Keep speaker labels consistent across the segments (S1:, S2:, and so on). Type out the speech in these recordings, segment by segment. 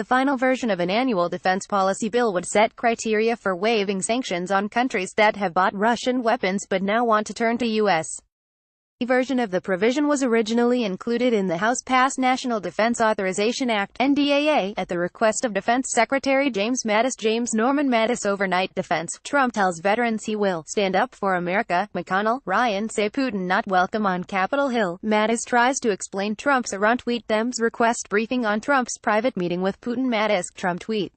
S1: The final version of an annual defense policy bill would set criteria for waiving sanctions on countries that have bought Russian weapons but now want to turn to U.S. version of the provision was originally included in the House-passed National Defense Authorization Act (NDAA) at the request of Defense Secretary James Norman Mattis. Overnight defense. Trump tells veterans he will stand up for America. McConnell, Ryan say Putin not welcome on Capitol Hill. Mattis tries to explain Trump's Iran tweet. Them's request briefing on Trump's private meeting with Putin. Mattis, Trump tweet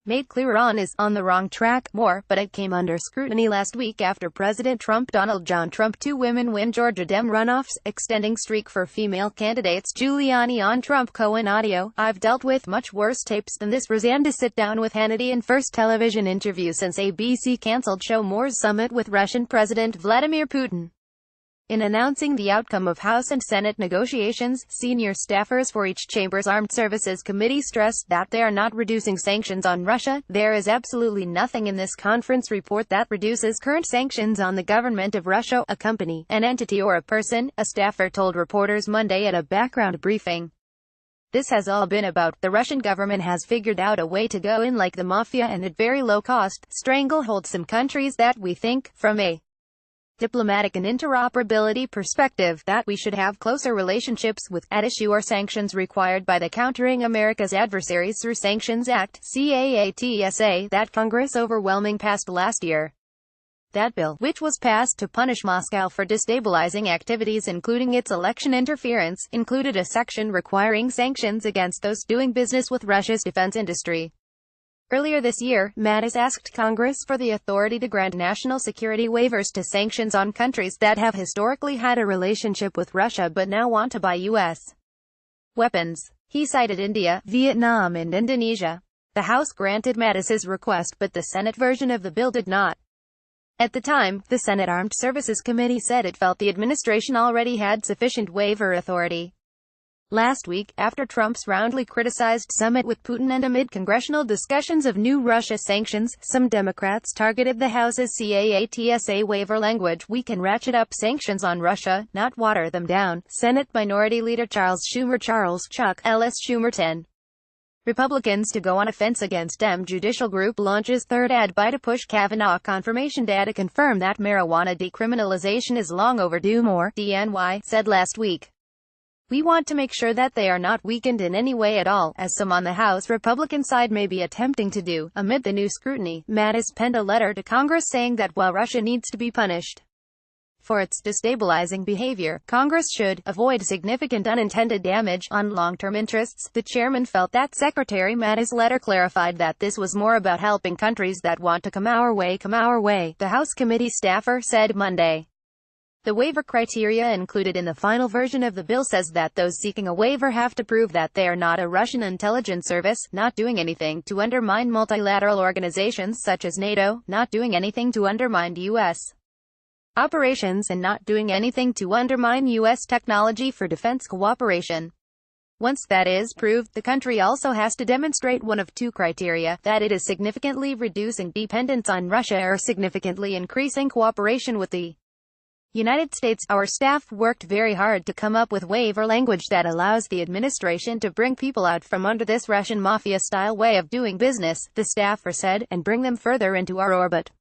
S1: made clear Iran is on the wrong track, more, but it came under scrutiny last week after President Donald John Trump. 2 women win Georgia Dem runoffs, extending streak for female candidates. Giuliani on Trump. Cohen audio, I've dealt with much worse tapes than this. Roseanne to sit down with Hannity in first television interview since ABC canceled show Moore's summit with Russian President Vladimir Putin. In announcing the outcome of House and Senate negotiations, senior staffers for each chamber's Armed Services Committee stressed that they are not reducing sanctions on Russia. There is absolutely nothing in this conference report that reduces current sanctions on the government of Russia, a company, an entity or a person, a staffer told reporters Monday at a background briefing. This has all been about, the Russian government has figured out a way to go in like the mafia and at very low cost, stranglehold some countries that we think, from a diplomatic and interoperability perspective, that we should have closer relationships with. At issue are sanctions required by the Countering America's Adversaries Through Sanctions Act, CAATSA, that Congress overwhelmingly passed last year. That bill, which was passed to punish Moscow for destabilizing activities including its election interference, included a section requiring sanctions against those doing business with Russia's defense industry. Earlier this year, Mattis asked Congress for the authority to grant national security waivers to sanctions on countries that have historically had a relationship with Russia but now want to buy U.S. weapons. He cited India, Vietnam and Indonesia. The House granted Mattis's request but the Senate version of the bill did not. At the time, the Senate Armed Services Committee said it felt the administration already had sufficient waiver authority. Last week, after Trump's roundly criticized summit with Putin and amid congressional discussions of new Russia sanctions, some Democrats targeted the House's CAATSA waiver language. We can ratchet up sanctions on Russia, not water them down. Senate Minority Leader Chuck L.S. Schumer 10. Republicans to go on offense against Dem Judicial Group launches third ad buy to push Kavanaugh confirmation. Data confirm that marijuana decriminalization is long overdue. More, DNY, said last week. We want to make sure that they are not weakened in any way at all, as some on the House Republican side may be attempting to do. Amid the new scrutiny, Mattis penned a letter to Congress saying that while Russia needs to be punished for its destabilizing behavior, Congress should avoid significant unintended damage on long-term interests. The chairman felt that Secretary Mattis' letter clarified that this was more about helping countries that want to come our way, the House committee staffer said Monday. The waiver criteria included in the final version of the bill says that those seeking a waiver have to prove that they are not a Russian intelligence service, not doing anything to undermine multilateral organizations such as NATO, not doing anything to undermine U.S. operations, and not doing anything to undermine U.S. technology for defense cooperation. Once that is proved, the country also has to demonstrate one of 2 criteria, that it is significantly reducing dependence on Russia or significantly increasing cooperation with the United States. Our staff worked very hard to come up with waiver language that allows the administration to bring people out from under this Russian mafia-style way of doing business, the staffer said, and bring them further into our orbit.